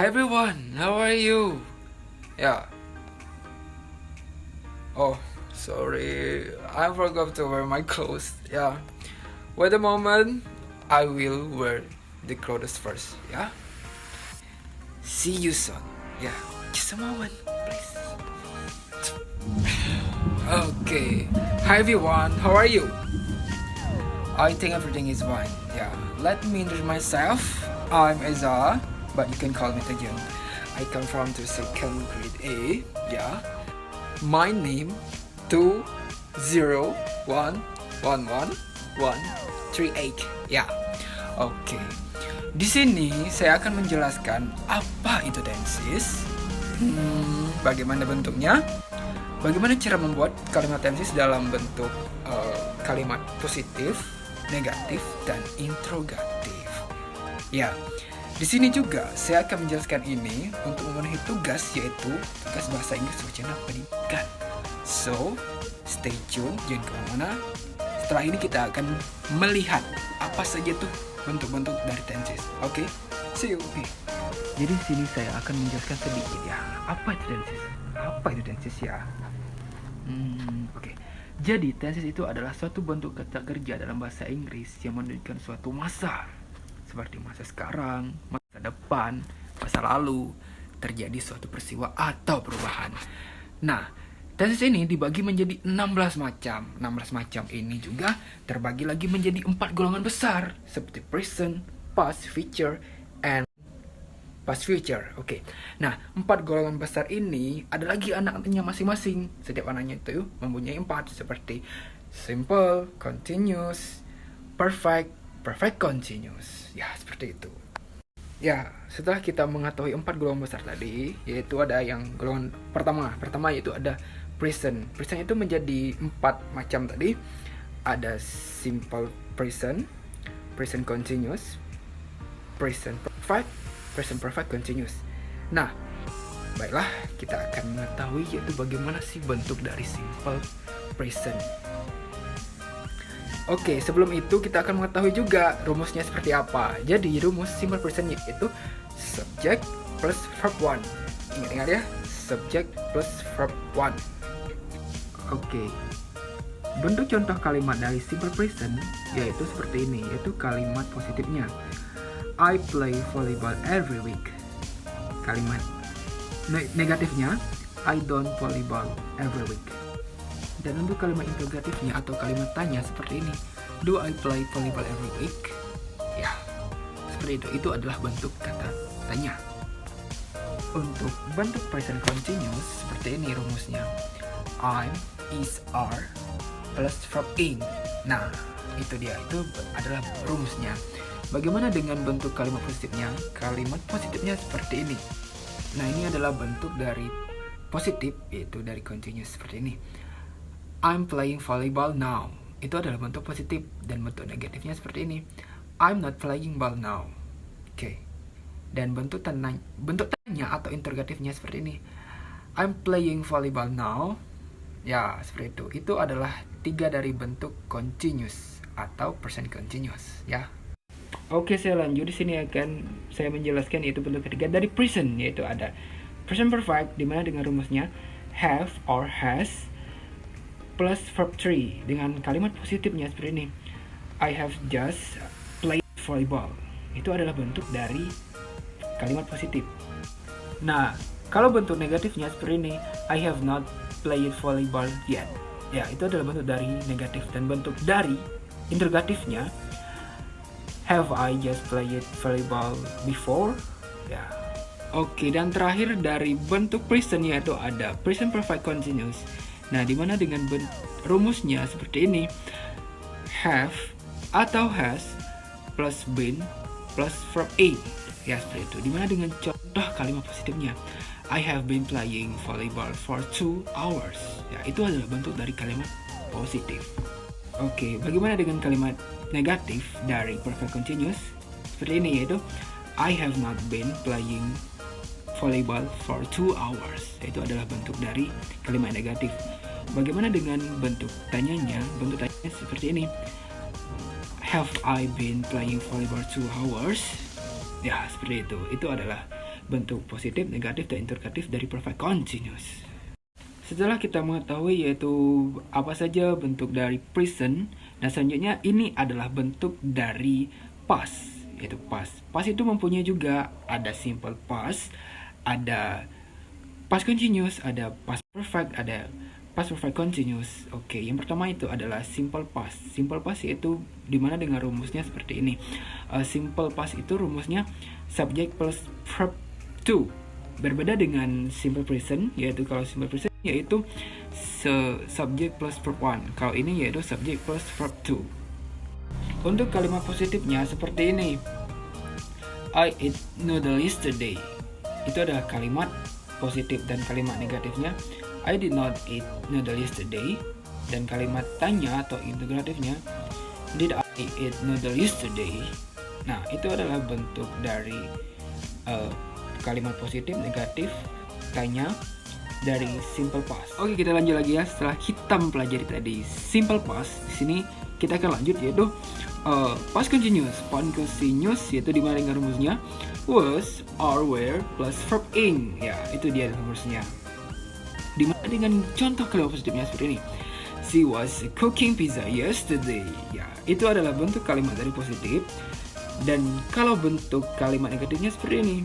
Hi everyone, how are you? Yeah. Oh, sorry, I forgot to wear my clothes. Yeah. Wait a moment, I will wear the clothes first. Yeah. See you soon. Yeah. Just a moment, please. Okay. Hi everyone, how are you? I think everything is fine. Yeah. Let me introduce myself. I'm Eza, but you can call me Taegyun. I come from the second grade A. Yeah. My name 201111138. Ya. Oke. Di sini saya akan menjelaskan apa itu tenses. Bagaimana bentuknya? Bagaimana cara membuat kalimat tenses dalam bentuk kalimat positif, negatif, dan interrogatif. Ya. Di sini juga saya akan menjelaskan ini untuk memenuhi tugas, yaitu tugas bahasa Inggris wacana pendidikan. So, stay tune, jangan kemana-mana. Setelah ini kita akan melihat apa saja tuh bentuk-bentuk dari tenses. Oke, see you. Jadi di sini saya akan menjelaskan sedikit ya, apa itu tenses? Apa itu tenses ya? Oke. Jadi tenses itu adalah suatu bentuk kata kerja dalam bahasa Inggris yang menunjukkan suatu masa, seperti masa sekarang, masa depan, masa lalu, terjadi suatu peristiwa atau perubahan. Nah, tenses ini dibagi menjadi 16 macam. 16 macam ini juga terbagi lagi menjadi 4 golongan besar, seperti present, past, future, and past future. Oke. Nah, 4 golongan besar ini ada lagi anak-anaknya masing-masing. Setiap anaknya itu mempunyai 4, seperti simple, continuous, perfect, perfect continuous. Ya, seperti itu. Ya, setelah kita mengetahui 4 golongan besar tadi, yaitu ada yang golongan pertama yaitu ada present. Present itu menjadi 4 macam tadi. Ada simple present, present continuous, present perfect continuous. Nah, baiklah, kita akan mengetahui yaitu bagaimana sih bentuk dari simple present. Oke, sebelum itu kita akan mengetahui juga rumusnya seperti apa. Jadi rumus simple present yaitu subject plus verb 1. Ingat-ingat ya, subject plus verb 1. Oke. Bentuk contoh kalimat dari simple present yaitu seperti ini, yaitu kalimat positifnya. I play volleyball every week. Kalimat negatifnya, I don't volleyball every week. Dan untuk kalimat interrogatifnya atau kalimat tanya seperti ini, do I play volleyball every week? Ya, seperti itu. Itu adalah bentuk kata tanya. Untuk bentuk present continuous seperti ini rumusnya. I'm, is, are, plus verb ing. Nah, itu dia. Itu adalah rumusnya. Bagaimana dengan bentuk kalimat positifnya? Kalimat positifnya seperti ini. Nah, ini adalah bentuk dari positif, yaitu dari continuous seperti ini. I'm playing volleyball now. Itu adalah bentuk positif. Dan bentuk negatifnya seperti ini. I'm not playing ball now. Oke. Dan bentuk tanya atau interrogatifnya seperti ini. I'm playing volleyball now. Ya, seperti itu. Itu adalah 3 dari bentuk continuous atau present continuous, ya. Oke, saya lanjut. Di sini akan saya menjelaskan yaitu bentuk ketiga dari present, yaitu ada present perfect, dimana dengan rumusnya have or has plus verb 3 dengan kalimat positifnya seperti ini. I have just played volleyball. Itu adalah bentuk dari kalimat positif. Nah, kalau bentuk negatifnya seperti ini, I have not played volleyball yet. Ya, itu adalah bentuk dari negatif. Dan bentuk dari interrogatifnya, have I just played volleyball before? Ya. Oke, dan terakhir dari bentuk present yaitu ada present perfect continuous. Nah, dimana dengan rumusnya seperti ini, have atau has plus been plus verb ing. Ya, seperti itu. Dimana dengan contoh kalimat positifnya, I have been playing volleyball for 2 hours. Ya, itu adalah bentuk dari kalimat positif. Oke, bagaimana dengan kalimat negatif dari perfect continuous? Seperti ini, yaitu I have not been playing volleyball for 2 hours. Itu adalah bentuk dari kalimat negatif. Bagaimana dengan bentuk tanyanya? Bentuk tanyanya seperti ini. Have I been playing volleyball 2 hours? Ya, seperti itu. Itu adalah bentuk positif, negatif, dan interrogatif dari perfect continuous. Setelah kita mengetahui yaitu apa saja bentuk dari present, dan selanjutnya ini adalah bentuk dari past, yaitu past. Past itu mempunyai juga ada simple past, ada past continuous, ada past perfect, ada past perfect continuous. Oke, yang pertama itu adalah simple past. Simple past itu dimana dengan rumusnya seperti ini. Simple past itu rumusnya subject plus verb to. Berbeda dengan simple present, yaitu kalau simple present yaitu subject plus verb 1. Kalau ini yaitu subject plus verb 2. Untuk kalimat positifnya seperti ini. I ate noodle yesterday. Itu adalah kalimat positif, dan kalimat negatifnya I did not eat noodle yesterday. Dan kalimat tanya atau interrogatifnya did I eat noodle yesterday. Nah, itu adalah bentuk dari kalimat positif, negatif, tanya dari simple past. Oke, kita lanjut lagi ya. Setelah kita mempelajari tadi simple past, di sini kita akan lanjut yaitu past continuous. Past continuous yaitu dimana dengan rumusnya was, are, were plus verb ing. Ya, itu dia rumusnya. Dimana dengan contoh kalimat positifnya seperti ini. She was cooking pizza yesterday. Ya, itu adalah bentuk kalimat dari positif. Dan kalau bentuk kalimat negatifnya seperti ini.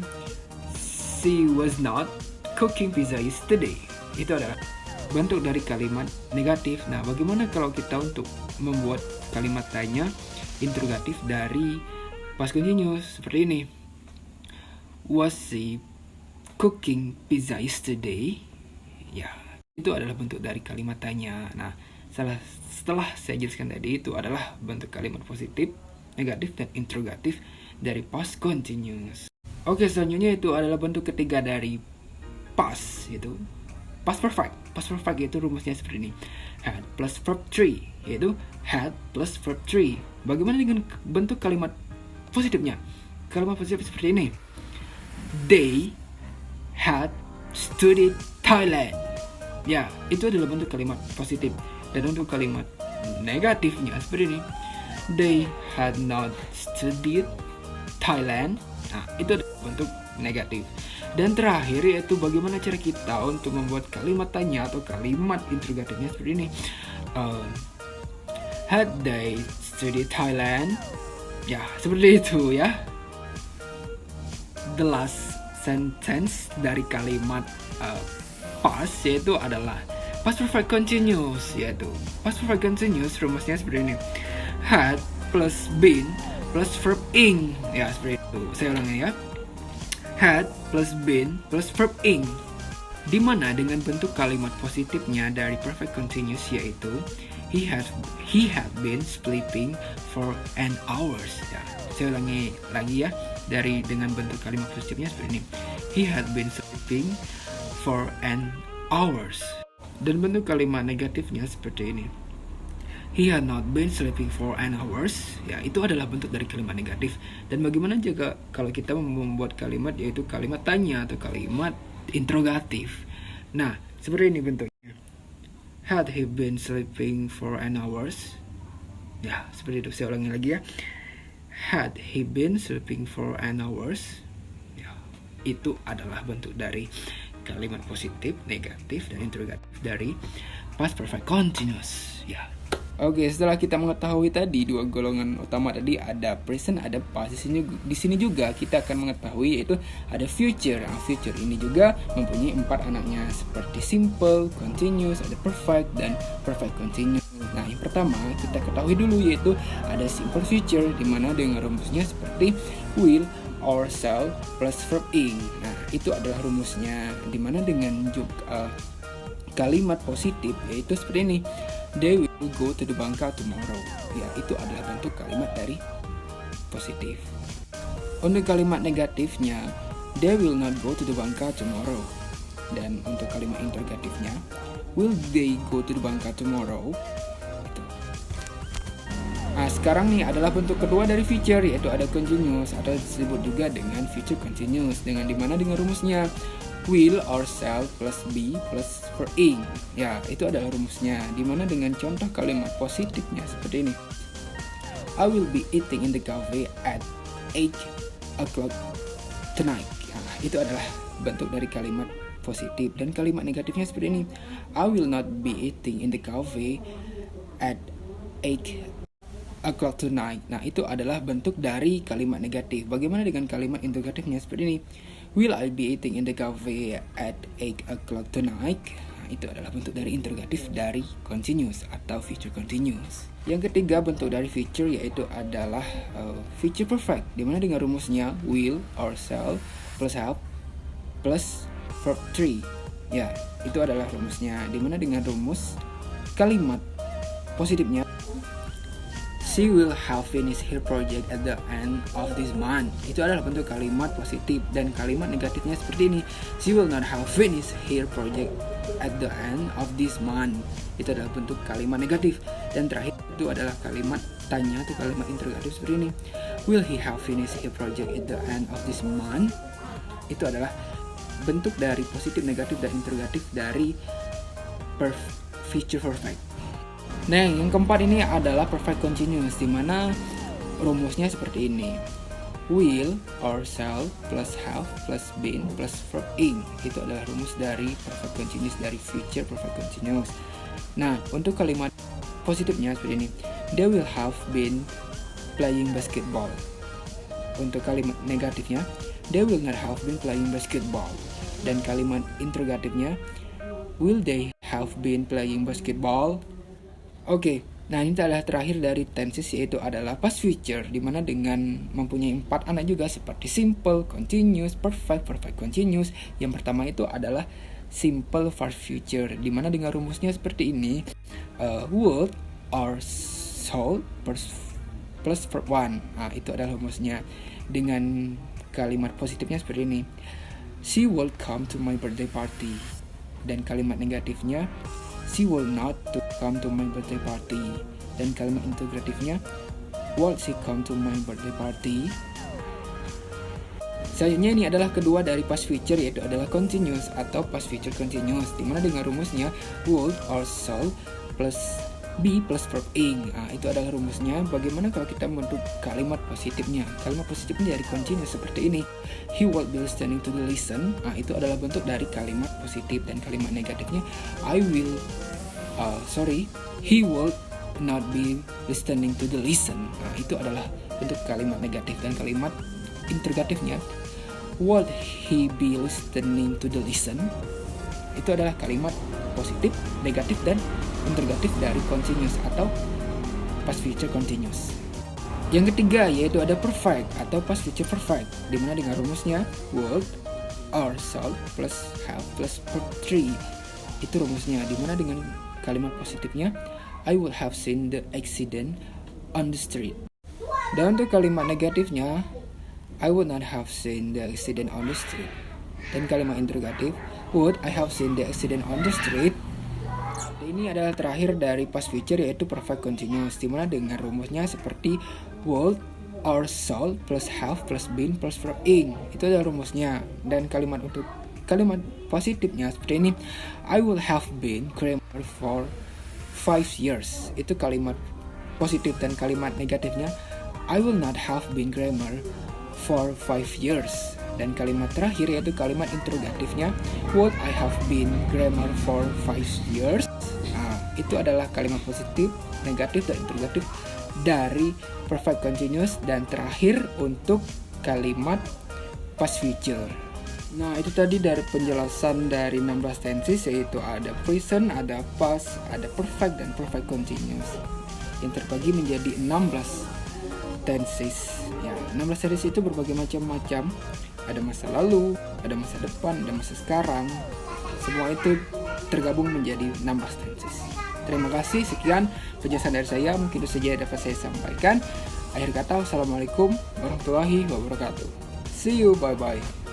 She was not cooking pizza yesterday. Itu adalah bentuk dari kalimat negatif. Nah, bagaimana kalau kita untuk membuat kalimat tanya interrogatif dari past continuous seperti ini? Was she cooking pizza yesterday? Ya, itu adalah bentuk dari kalimat tanya. Nah, setelah saya jelaskan tadi, itu adalah bentuk kalimat positif, negatif, dan interrogatif dari past continuous. Oke, selanjutnya itu adalah bentuk ketiga dari past, yaitu past perfect. Past perfect yaitu rumusnya seperti ini. Had plus verb 3, yaitu had plus verb 3. Bagaimana dengan bentuk kalimat positifnya? Kalimat positif seperti ini. They had studied Thailand. Ya, itu adalah bentuk kalimat positif. Dan untuk kalimat negatifnya seperti ini. They had not studied Thailand. Nah, itu adalah bentuk negatif. Dan terakhir yaitu bagaimana cara kita untuk membuat kalimat tanya atau kalimat interrogatifnya seperti ini. Had they studied Thailand? Ya, seperti itu ya. The last sentence dari kalimat past yaitu adalah past perfect continuous, yaitu past perfect continuous rumusnya seperti ini. Had plus been plus verb ing. Ya, seperti itu. Saya ulangi ya. Had plus been plus verb ing. Dimana dengan bentuk kalimat positifnya dari perfect continuous yaitu he had been sleeping for an hours. Ya, saya ulangi lagi ya. Dengan bentuk kalimat positifnya seperti ini. He had been sleeping for an hours. Dan bentuk kalimat negatifnya seperti ini. He had not been sleeping for an hours. Ya, itu adalah bentuk dari kalimat negatif. Dan bagaimana juga kalau kita membuat kalimat yaitu kalimat tanya atau kalimat interrogatif. Nah, seperti ini bentuknya. Had he been sleeping for an hours? Ya, seperti itu. Saya ulangi lagi ya. Had he been sleeping for an hours? Ya, itu adalah bentuk dari kalimat positif, negatif, dan interrogatif dari past perfect continuous. Ya. Oke, setelah kita mengetahui tadi dua golongan utama tadi, ada present, ada past. Di sini juga kita akan mengetahui yaitu ada future. Nah, future ini juga mempunyai 4 anaknya seperti simple, continuous, ada perfect, dan perfect continuous. Nah, yang pertama kita ketahui dulu yaitu ada simple future, dimana dengan rumusnya seperti will or shall plus verb ing. Nah, itu adalah rumusnya, dimana dengan juga kalimat positif yaitu seperti ini. They will go to the Bangka tomorrow. Ya, itu adalah bentuk kalimat dari positif. Untuk kalimat negatifnya, they will not go to the Bangka tomorrow. Dan untuk kalimat interrogatifnya, will they go to the Bangka tomorrow? Itu. Nah, sekarang nih adalah bentuk kedua dari feature, yaitu ada continuous atau disebut juga dengan feature continuous, dengan dimana dengan rumusnya will or shall plus be plus verb ing. Ya, itu adalah rumusnya, dimana dengan contoh kalimat positifnya seperti ini. I will be eating in the cafe at 8 o'clock tonight. Nah, itu adalah bentuk dari kalimat positif. Dan kalimat negatifnya seperti ini. I will not be eating in the cafe at 8 o'clock tonight. Nah, itu adalah bentuk dari kalimat negatif. Bagaimana dengan kalimat interrogatifnya seperti ini? Will I be eating in the cafe at 8 o'clock tonight? Nah, itu adalah bentuk dari interrogatif dari continuous atau feature continuous. Yang ketiga bentuk dari feature yaitu adalah feature perfect, dimana dengan rumusnya will or shall plus have plus verb 3. Ya, itu adalah rumusnya, dimana dengan rumus kalimat positifnya she will have finished her project at the end of this month. Itu adalah bentuk kalimat positif. Dan kalimat negatifnya seperti ini. She will not have finished her project at the end of this month. Itu adalah bentuk kalimat negatif. Dan terakhir itu adalah kalimat tanya atau kalimat interrogatif seperti ini. Will he have finished her project at the end of this month? Itu adalah bentuk dari positif, negatif, dan interrogatif dari feature perfect. Nah, yang keempat ini adalah perfect continuous, di mana rumusnya seperti ini. Will or shall plus have plus been plus verb ing. Itu adalah rumus dari perfect continuous dari future perfect continuous. Nah, untuk kalimat positifnya seperti ini. They will have been playing basketball. Untuk kalimat negatifnya, they will not have been playing basketball. Dan kalimat interrogatifnya, will they have been playing basketball? Oke, nah ini adalah terakhir dari tenses, yaitu adalah past future, dimana dengan mempunyai 4 anak juga seperti simple, continuous, perfect, perfect continuous. Yang pertama itu adalah simple past future, dimana dengan rumusnya seperti ini. Would or shall plus verb 1. Nah, itu adalah rumusnya. Dengan kalimat positifnya seperti ini. She will come to my birthday party. Dan kalimat negatifnya, she will not to come to my birthday party. Dan kalimat interrogatifnya, will she come to my birthday party? Selanjutnya ini adalah kedua dari past future, yaitu adalah continuous atau past future continuous, dimana dengan rumusnya would or shall plus be plus verb ing. Nah, itu adalah rumusnya. Bagaimana kalau kita membentuk kalimat positifnya? Kalimat positifnya dari continuous seperti ini. He will be listening to the listen. Nah, itu adalah bentuk dari kalimat positif. Dan kalimat negatifnya he will not be listening to the listen. Nah, itu adalah bentuk kalimat negatif. Dan kalimat interrogatifnya, would he be listening to the listen? Itu adalah kalimat positif, negatif, dan interrogatif dari continuous atau past future continuous. Yang ketiga yaitu ada perfect atau past future perfect, dimana dengan rumusnya would or shall plus have plus verb 3. Itu rumusnya, dimana dengan kalimat positifnya I would have seen the accident on the street. Dan untuk kalimat negatifnya I would not have seen the accident on the street. Dan kalimat interrogatif, would I have seen the accident on the street? Ini adalah terakhir dari past future, yaitu perfect continuous, dimana dengan rumusnya seperti would or shall plus have plus been plus verb ing. Itu adalah rumusnya. Dan kalimat untuk kalimat positifnya seperti ini. I will have been grammar for 5 years. Itu kalimat positif. Dan kalimat negatifnya I will not have been grammar for 5 years. Dan kalimat terakhir yaitu kalimat interrogatifnya, would I have been grammar for 5 years? Nah, itu adalah kalimat positif, negatif, dan interrogatif dari perfect continuous. Dan terakhir untuk kalimat past future. Nah, itu tadi dari penjelasan dari 16 tenses, yaitu ada present, ada past, ada perfect, dan perfect continuous, yang terbagi menjadi 16 tenses. Ya, 16 tenses itu berbagai macam-macam. Ada masa lalu, ada masa depan, ada masa sekarang. Semua itu tergabung menjadi 16 tenses. Terima kasih, sekian penjelasan dari saya, mungkin itu saja dapat saya sampaikan. Akhir kata, wassalamualaikum warahmatullahi wabarakatuh. See you, bye-bye.